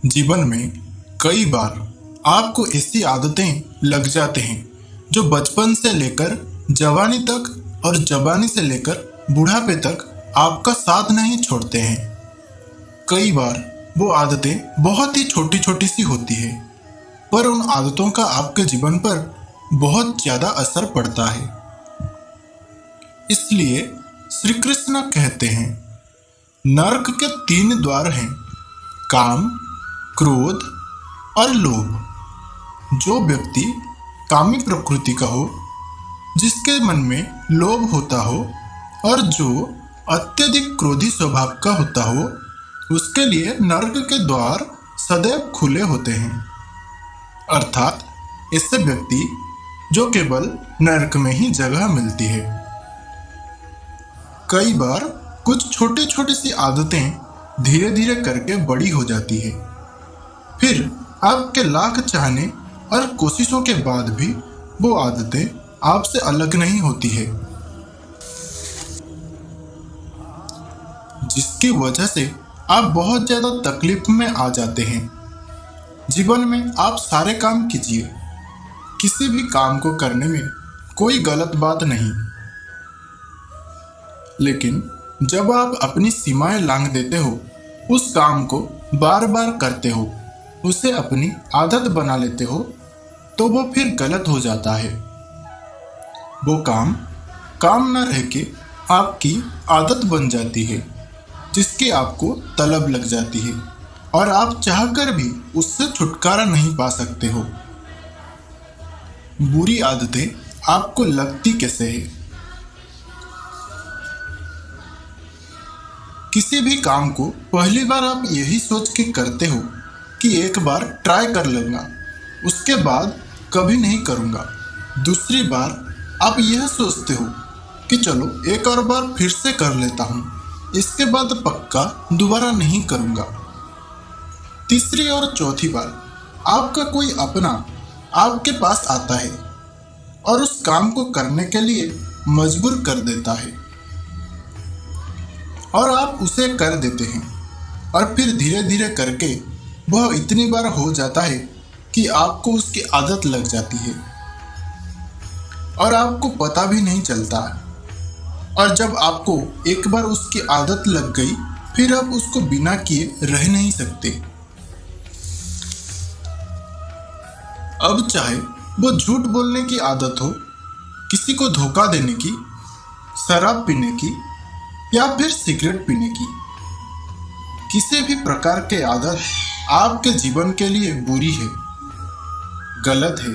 जीवन में कई बार आपको ऐसी आदतें लग जाते हैं जो बचपन से लेकर जवानी तक और जवानी से लेकर बुढ़ापे तक आपका साथ नहीं छोड़ते हैं। कई बार वो आदतें बहुत ही छोटी छोटी सी होती है, पर उन आदतों का आपके जीवन पर बहुत ज्यादा असर पड़ता है। इसलिए श्री कृष्ण कहते हैं, नरक के 3 द्वार हैं, काम, क्रोध और लोभ। जो व्यक्ति कामी प्रकृति का हो, जिसके मन में लोभ होता हो और जो अत्यधिक क्रोधी स्वभाव का होता हो, उसके लिए नरक के द्वार सदैव खुले होते हैं। अर्थात ऐसे व्यक्ति जो केवल नरक में ही जगह मिलती है। कई बार कुछ छोटी छोटी सी आदतें धीरे धीरे करके बड़ी हो जाती है, फिर आपके लाख चाहने और कोशिशों के बाद भी वो आदतें आपसे अलग नहीं होती है, जिसकी वजह से आप बहुत ज्यादा तकलीफ में आ जाते हैं। जीवन में आप सारे काम कीजिए, किसी भी काम को करने में कोई गलत बात नहीं, लेकिन जब आप अपनी सीमाएं लांघ देते हो, उस काम को बार बार करते हो, उसे अपनी आदत बना लेते हो, तो वो फिर गलत हो जाता है। वो काम न रह के आपकी आदत बन जाती है, जिसकी आपको तलब लग जाती है और आप चाहकर भी उससे छुटकारा नहीं पा सकते हो। बुरी आदतें आपको लगती कैसे है? किसी भी काम को पहली बार आप यही सोच के करते हो कि एक बार ट्राई कर लूंगा, उसके बाद कभी नहीं करूंगा। दूसरी बार आप यह सोचते हो कि चलो एक और बार फिर से कर लेता हूं, इसके बाद पक्का दोबारा नहीं करूंगा। तीसरी और चौथी बार आपका कोई अपना आपके पास आता है और उस काम को करने के लिए मजबूर कर देता है और आप उसे कर देते हैं, और फिर धीरे धीरे करके वह इतनी बार हो जाता है कि आपको उसकी आदत लग जाती है और आपको पता भी नहीं चलता। और जब आपको एक बार उसकी आदत लग गई, फिर आप उसको बिना किए रह नहीं सकते। अब चाहे वो झूठ बोलने की आदत हो, किसी को धोखा देने की, शराब पीने की या फिर सिगरेट पीने की, किसी भी प्रकार की आदत आपके जीवन के लिए बुरी है, गलत है।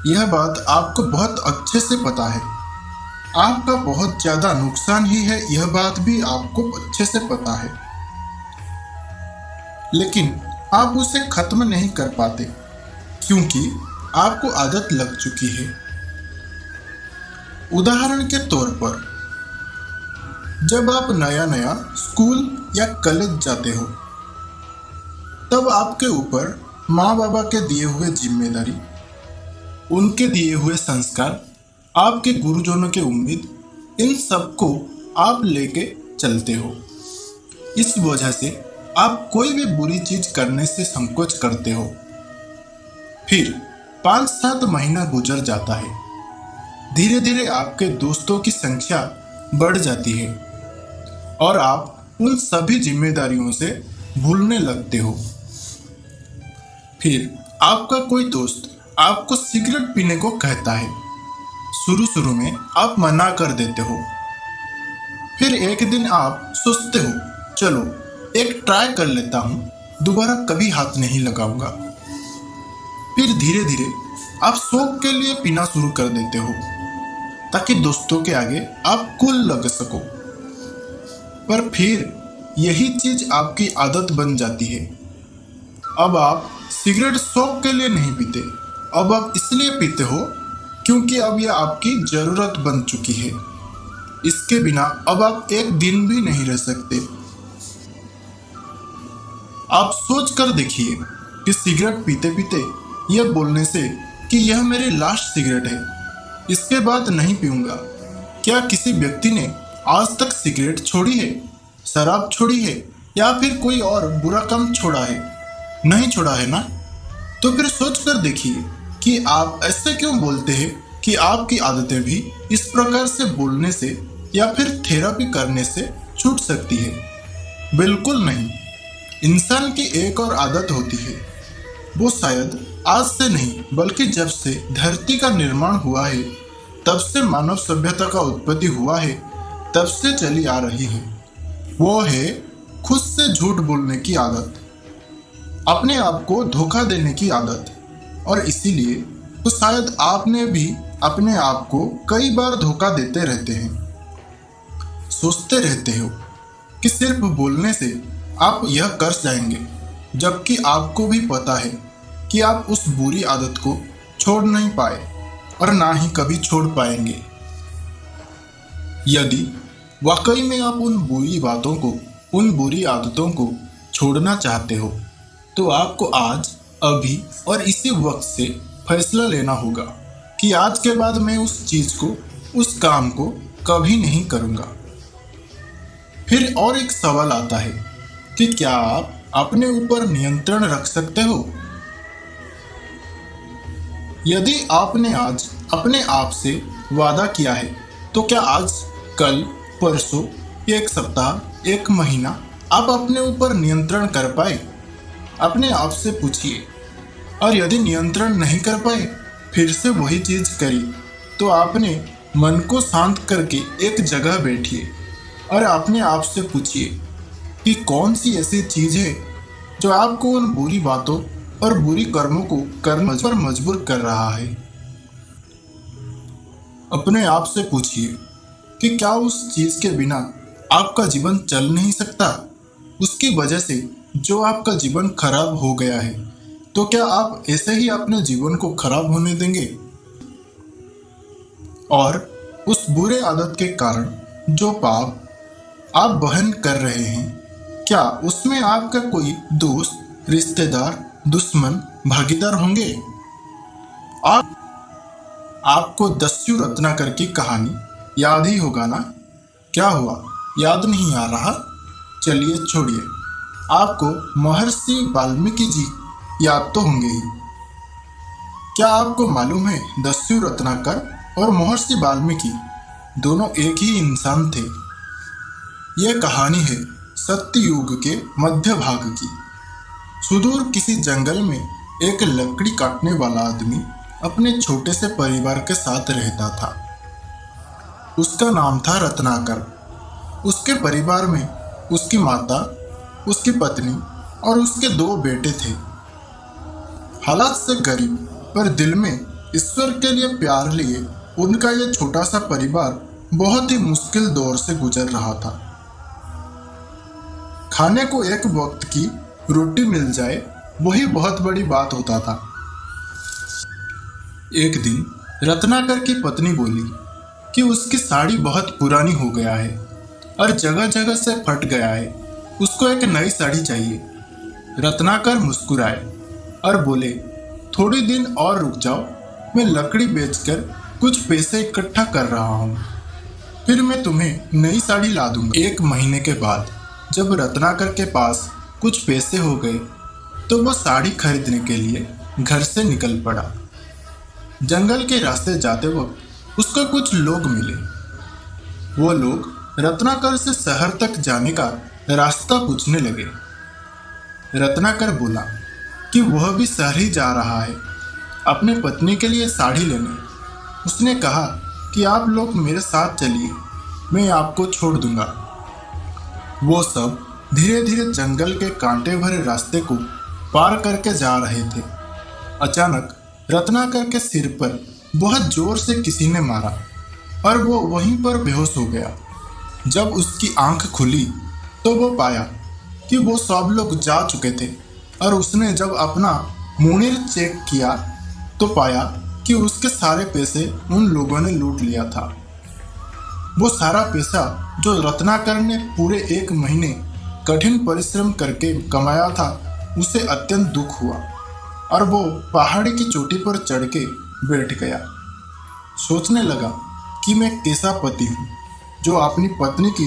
यह बात आपको बहुत अच्छे से पता है। आपका बहुत ज्यादा नुकसान ही है, यह बात भी आपको अच्छे से पता है, लेकिन आप उसे खत्म नहीं कर पाते क्योंकि आपको आदत लग चुकी है। उदाहरण के तौर पर, जब आप नया नया स्कूल या कॉलेज जाते हो, तब आपके ऊपर माँ बाबा के दिए हुए जिम्मेदारी, उनके दिए हुए संस्कार, आपके गुरुजनों की उम्मीद, इन सबको आप लेके चलते हो। इस वजह से आप कोई भी बुरी चीज करने से संकोच करते हो। फिर 5-7 महीना गुजर जाता है, धीरे धीरे आपके दोस्तों की संख्या बढ़ जाती है और आप उन सभी जिम्मेदारियों से भूलने लगते हो। फिर आपका कोई दोस्त आपको सिगरेट पीने को कहता है। शुरू में आप मना कर देते हो, फिर एक दिन आप सोचते हो, चलो एक ट्राई कर लेता हूं, दोबारा कभी हाथ नहीं लगाऊंगा। फिर धीरे धीरे आप शौक के लिए पीना शुरू कर देते हो ताकि दोस्तों के आगे आप कूल लग सको। पर फिर यही चीज आपकी आदत बन जाती है। अब आप सिगरेट शौक के लिए नहीं पीते, अब आप इसलिए पीते हो क्योंकि अब यह आपकी जरूरत बन चुकी है। इसके बिना अब आप एक दिन भी नहीं रह सकते। आप सोच कर देखिए कि सिगरेट पीते पीते यह बोलने से कि यह मेरी लास्ट सिगरेट है, इसके बाद नहीं पीऊंगा, क्या किसी व्यक्ति ने आज तक सिगरेट छोड़ी है, शराब छोड़ी है या फिर कोई और बुरा काम छोड़ा है? नहीं छोड़ा है ना? तो फिर सोच कर देखिए कि आप ऐसे क्यों बोलते हैं कि आपकी आदतें भी इस प्रकार से बोलने से या फिर थेरेपी करने से छूट सकती है। बिल्कुल नहीं। इंसान की एक और आदत होती है, वो शायद आज से नहीं बल्कि जब से धरती का निर्माण हुआ है, तब से मानव सभ्यता का उत्पत्ति हुआ है, तब से चली आ रही है। वो है खुद से झूठ बोलने की आदत, अपने आप को धोखा देने की आदत। और इसीलिए तो शायद आपने भी अपने आप को कई बार धोखा देते रहते हैं। सोचते रहते हो कि सिर्फ बोलने से आप यह कर जाएंगे, जबकि आपको भी पता है कि आप उस बुरी आदत को छोड़ नहीं पाए और ना ही कभी छोड़ पाएंगे। यदि वाकई में आप उन बुरी बातों को, उन बुरी आदतों को छोड़ना चाहते हो, तो आपको आज, अभी और इसी वक्त से फैसला लेना होगा कि आज के बाद मैं उस चीज को, उस काम को कभी नहीं करूंगा। फिर और एक सवाल आता है कि क्या आप अपने ऊपर नियंत्रण रख सकते हो? यदि आपने आज अपने आप से वादा किया है, तो क्या आज, कल, परसों, एक सप्ताह, एक महीना आप अपने ऊपर नियंत्रण कर पाए? अपने आप से पूछिए। और यदि नियंत्रण नहीं कर पाए, फिर से वही चीज करी, तो आपने मन को शांत करके एक जगह बैठिए और अपने आप से पूछिए कि कौन सी ऐसी चीज है जो आपको उन बुरी बातों और बुरी कर्मों को करने पर मजबूर कर रहा है। अपने आप से पूछिए कि क्या उस चीज के बिना आपका जीवन चल नहीं सकता? उसकी वजह से जो आपका जीवन खराब हो गया है, तो क्या आप ऐसे ही अपने जीवन को खराब होने देंगे? और उस बुरे आदत के कारण जो पाप आप वहन कर रहे हैं, क्या उसमें आपका कोई दोस्त, रिश्तेदार, दुश्मन, भागीदार होंगे? आपको दस्यु रत्नाकर की कहानी याद ही होगा ना? क्या हुआ, याद नहीं आ रहा? चलिए छोड़िए, आपको महर्षि वाल्मीकि जी याद तो होंगे ही। क्या आपको मालूम है, दस्यु रत्नाकर और महर्षि वाल्मीकि दोनों एक ही इंसान थे। यह कहानी है सत्ययुग के मध्य भाग की। सुदूर किसी जंगल में एक लकड़ी काटने वाला आदमी अपने छोटे से परिवार के साथ रहता था। उसका नाम था रत्नाकर। उसके परिवार में उसकी माता, उसकी पत्नी और उसके 2 बेटे थे। हालात से गरीब पर दिल में ईश्वर के लिए प्यार लिए उनका यह छोटा सा परिवार बहुत ही मुश्किल दौर से गुजर रहा था। खाने को एक वक्त की रोटी मिल जाए, वही बहुत बड़ी बात होता था। एक दिन रत्नाकर की पत्नी बोली कि उसकी साड़ी बहुत पुरानी हो गया है और जगह जगह से फट गया है, उसको एक नई साड़ी चाहिए। रत्नाकर मुस्कुराए और बोले, थोड़ी दिन और रुक जाओ, मैं लकड़ी बेचकर कुछ पैसे इकट्ठा कर रहा हूँ, फिर मैं तुम्हें नई साड़ी ला दूंगा। 1 महीने के बाद जब रत्नाकर के पास कुछ पैसे हो गए, तो वह साड़ी खरीदने के लिए घर से निकल पड़ा। जंगल के रास्ते जाते वक्त उसको कुछ लोग मिले। वो लोग रत्नाकर से शहर तक जाने का रास्ता पूछने लगे। रत्नाकर बोला कि वह भी शहर ही जा रहा है अपने पत्नी के लिए साड़ी लेने। उसने कहा कि आप लोग मेरे साथ चलिए, मैं आपको छोड़ दूंगा। वो सब धीरे धीरे जंगल के कांटे भरे रास्ते को पार करके जा रहे थे। अचानक रत्नाकर के सिर पर बहुत जोर से किसी ने मारा और वो वहीं पर बेहोश हो गया। जब उसकी आंख खुली तो वो पाया कि वो सब लोग जा चुके थे और उसने जब अपना मुनीर चेक किया तो पाया कि उसके सारे पैसे उन लोगों ने लूट लिया था। वो सारा पैसा जो रत्नाकर ने पूरे 1 महीने कठिन परिश्रम करके कमाया था, उसे अत्यंत दुख हुआ और वो पहाड़ी की चोटी पर चढ़ के बैठ गया। सोचने लगा कि मैं कैसा पति हूँ जो अपनी पत्नी की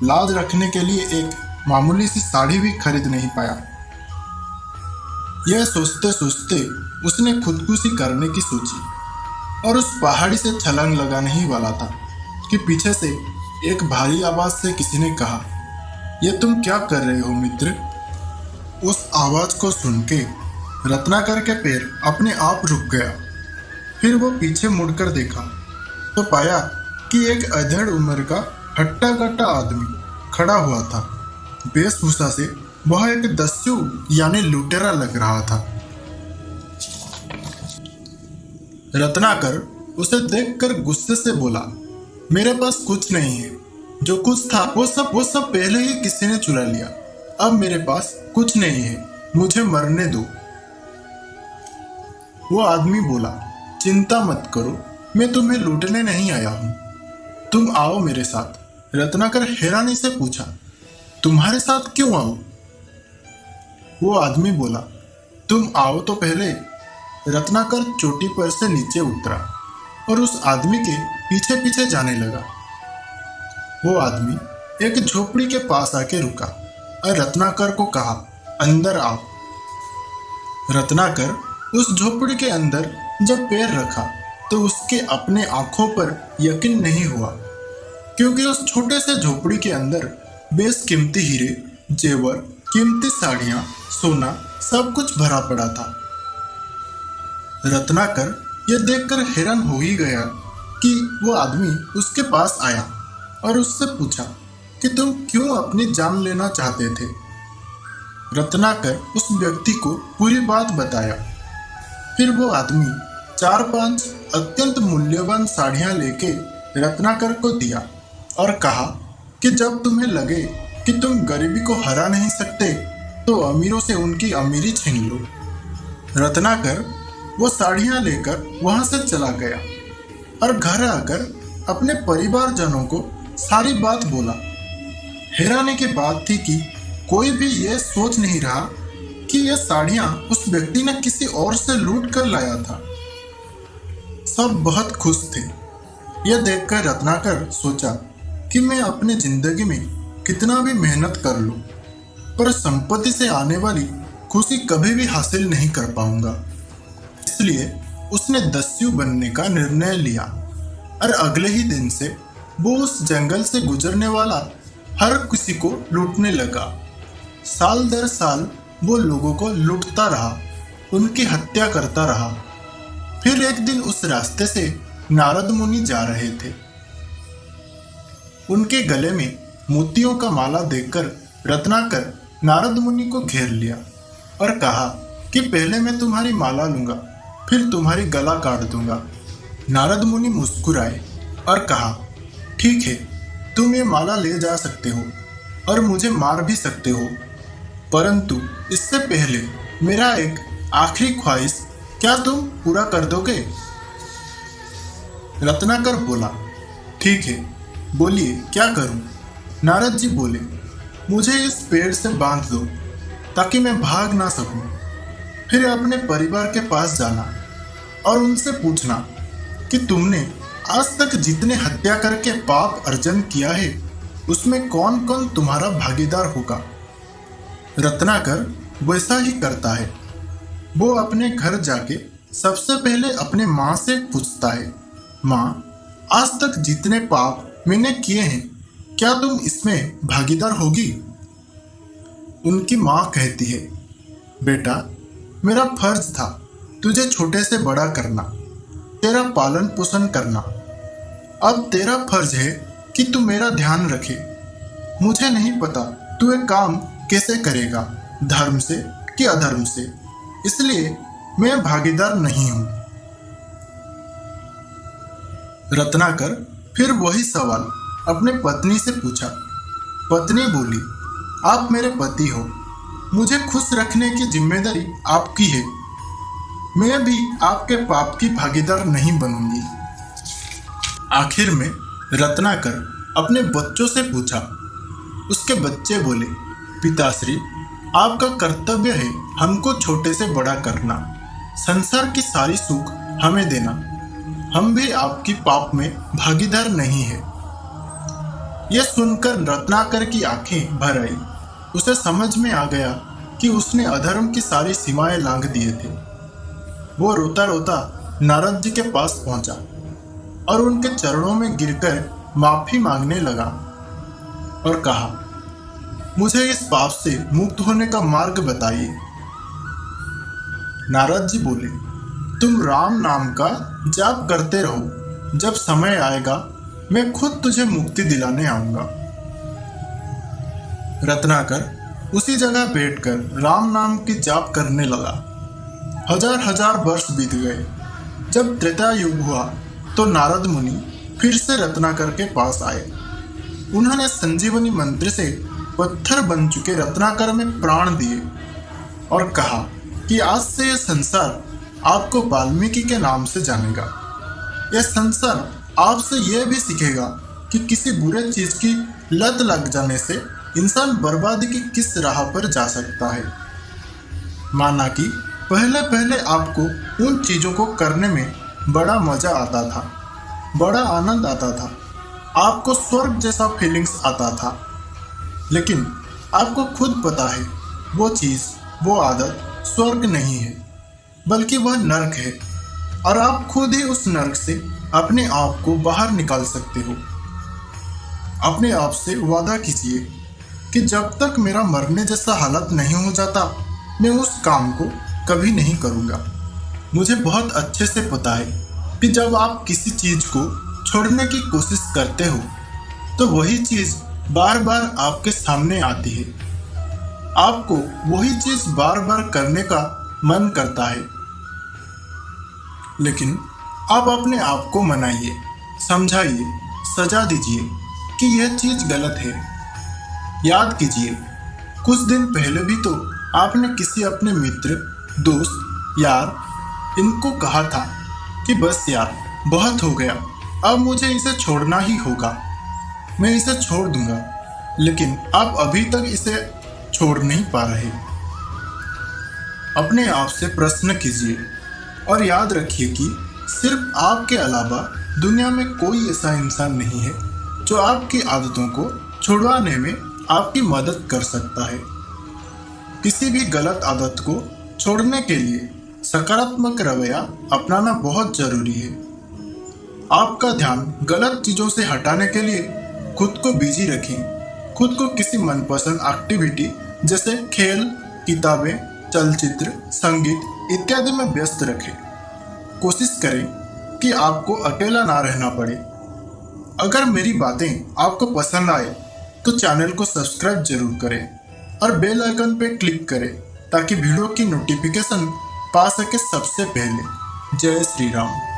लाज रखने के लिए एक मामूली सी साड़ी भी खरीद नहीं पाया। यह सोचते सोचते उसने खुदकुशी करने की सोची और उस पहाड़ी से छलांग लगाने ही वाला था कि पीछे से एक भारी आवाज से किसी ने कहा, यह तुम क्या कर रहे हो मित्र? उस आवाज को सुन के रत्नाकर के पैर अपने आप रुक गया। फिर वो पीछे मुड़कर देखा तो पाया कि एक अधेड़ उम्र का हट्टा कट्टा आदमी खड़ा हुआ था। वेशभूषा से वह एक दस्यु यानी लुटेरा लग रहा था। रत्नाकर उसे देखकर गुस्से से बोला, मेरे पास कुछ नहीं है, जो कुछ था वो सब पहले ही किसी ने चुरा लिया। अब मेरे पास कुछ नहीं है, मुझे मरने दो। वो आदमी बोला, चिंता मत करो, मैं तुम्हें लूटने नहीं आया हूं, तुम आओ मेरे साथ। रत्नाकर हैरानी से पूछा, तुम्हारे साथ क्यों आऊं? वो आदमी बोला, तुम आओ तो पहले। रत्नाकर चोटी पर से नीचे उतरा और उस आदमी के पीछे पीछे जाने लगा। वो आदमी एक झोपड़ी के पास आके रुका और रत्नाकर को कहा, अंदर आओ। रत्नाकर उस झोपड़ी के अंदर जब पैर रखा तो उसके अपने आंखों पर यकीन नहीं हुआ, क्योंकि उस छोटे से झोपड़ी के अंदर बेशकीमती हीरे, जेवर, कीमती साड़ियां, सोना सब कुछ भरा पड़ा था। रत्नाकर यह देखकर हैरान हो ही गया कि वो आदमी उसके पास आया और उससे पूछा कि तुम क्यों अपनी जान लेना चाहते थे। रत्नाकर उस व्यक्ति को पूरी बात बताया। फिर वो आदमी 4-5 अत्यंत मूल्यवान साड़ियां लेके रत्नाकर को दिया और कहा कि जब तुम्हें लगे कि तुम गरीबी को हरा नहीं सकते तो अमीरों से उनकी अमीरी छीन लो। रत्नाकर वो साड़ियां लेकर वहां से चला गया और घर आकर अपने परिवारजनों को सारी बात बोला। हैरानी की बात थी कि कोई भी ये सोच नहीं रहा कि ये साड़ियां उस व्यक्ति ने किसी और से लूट कर लाया था। सब बहुत खुश थे। यह देखकर रत्नाकर सोचा कि मैं अपनी जिंदगी में कितना भी मेहनत कर लूं, पर संपत्ति से आने वाली खुशी कभी भी हासिल नहीं कर पाऊंगा। इसलिए उसने दस्यु बनने का निर्णय लिया और अगले ही दिन से वो उस जंगल से गुजरने वाला हर किसी को लूटने लगा। साल दर साल वो लोगों को लूटता रहा, उनकी हत्या करता रहा। फिर एक दिन उस रास्ते से नारद मुनि जा रहे थे। उनके गले में मोतियों का माला देखकर रत्नाकर नारद मुनि को घेर लिया और कहा कि पहले मैं तुम्हारी माला लूंगा, फिर तुम्हारी गला काट दूंगा। नारद मुनि मुस्कुराए और कहा, ठीक है, तुम ये माला ले जा सकते हो और मुझे मार भी सकते हो, परंतु इससे पहले मेरा एक आखिरी ख्वाहिश क्या तुम पूरा कर दोगे? रत्नाकर बोला, ठीक है, बोलिए क्या करूं? नारद जी बोले, मुझे इस पेड़ से बांध दो ताकि मैं भाग ना सकूं। फिर अपने परिवार के पास जाना और उनसे पूछना कि तुमने आज तक जितने हत्या करके पाप अर्जन किया है उसमें कौन कौन तुम्हारा भागीदार होगा। रत्नाकर वैसा ही करता है। वो अपने घर जाके सबसे पहले अपने माँ से पूछता है, माँ, आज तक जितने पाप मैंने किए हैं क्या तुम इसमें भागीदार होगी? उनकी माँ कहती है, बेटा, मेरा फर्ज था तुझे छोटे से बड़ा करना, तेरा पालन पोषण करना। अब तेरा फर्ज है कि तू मेरा ध्यान रखे। मुझे नहीं पता तू एक काम कैसे करेगा, धर्म से कि अधर्म से, इसलिए मैं भागीदार नहीं हूं। रत्नाकर फिर वही सवाल अपने पत्नी से पूछा। पत्नी बोली, आप मेरे पति हो, मुझे खुश रखने की जिम्मेदारी आपकी है। मैं भी आपके पाप की भागीदार नहीं बनूंगी। आखिर में रत्नाकर अपने बच्चों से पूछा। उसके बच्चे बोले, पिताश्री, आपका कर्तव्य है हमको छोटे से बड़ा करना, संसार की सारी सुख हमें देना। हम भी आपकी पाप में भागीदार नहीं है। यह सुनकर रत्नाकर की आंखें भर आई। उसे समझ में आ गया कि उसने अधर्म की सारी सीमाएं लांघ दिए थे। वो रोता रोता नारद जी के पास पहुंचा और उनके चरणों में गिरकर माफी मांगने लगा और कहा, मुझे इस पाप से मुक्त होने का मार्ग बताइए। नारद जी बोले, तुम राम नाम का जाप करते रहो, जब समय आएगा मैं खुद तुझे मुक्ति दिलाने आऊंगा। रत्नाकर उसी जगह बैठकर राम नाम की जाप करने लगा। हजार हजार वर्ष बीत गए। जब त्रेता युग हुआ तो नारद मुनि फिर से रत्नाकर के पास आए। उन्होंने संजीवनी मंत्र से पत्थर बन चुके रत्नाकर में प्राण दिए और कहा कि आज से यह संसार आपको वाल्मीकि के नाम से जानेगा। यह संसार आपसे यह भी सीखेगा कि किसी बुरे चीज की लत लग जाने से इंसान बर्बादी की किस राह पर जा सकता है। माना कि पहले पहले आपको उन चीजों को करने में बड़ा मजा आता था, बड़ा आनंद आता था, आपको स्वर्ग जैसा फीलिंग्स आता था, लेकिन आपको खुद पता है वो चीज, वो आदत स्वर्ग नहीं है, बल्कि वह नर्क है और आप खुद ही उस नर्क से अपने आप को बाहर निकाल सकते हो। अपने आप से वादा कीजिए कि जब तक मेरा मरने जैसा हालत नहीं हो जाता मैं उस काम को कभी नहीं करूँगा। मुझे बहुत अच्छे से पता है कि जब आप किसी चीज़ को छोड़ने की कोशिश करते हो तो वही चीज़ बार बार आपके सामने आती है। आपको वही चीज़ बार बार करने का मन करता है, लेकिन आप अपने आप को मनाइए, समझाइए, सजा दीजिए कि यह चीज़ गलत है। याद कीजिए, कुछ दिन पहले भी तो आपने किसी अपने मित्र, दोस्त, यार इनको कहा था कि बस यार बहुत हो गया, अब मुझे इसे छोड़ना ही होगा, मैं इसे छोड़ दूंगा, लेकिन आप अभी तक इसे छोड़ नहीं पा रहे। अपने आप से प्रश्न कीजिए और याद रखिए कि सिर्फ आपके अलावा दुनिया में कोई ऐसा इंसान नहीं है जो आपकी आदतों को छुड़वाने में आपकी मदद कर सकता है। किसी भी गलत आदत को छोड़ने के लिए सकारात्मक रवैया अपनाना बहुत जरूरी है। आपका ध्यान गलत चीज़ों से हटाने के लिए खुद को बिजी रखें। खुद को किसी मनपसंद एक्टिविटी जैसे खेल, किताबें, चलचित्र, संगीत इत्यादि में व्यस्त रखें। कोशिश करें कि आपको अकेला ना रहना पड़े। अगर मेरी बातें आपको पसंद आए तो चैनल को सब्सक्राइब जरूर करें और बेल आइकन पे क्लिक करें ताकि वीडियो की नोटिफिकेशन पा सके सबसे पहले। जय श्री राम।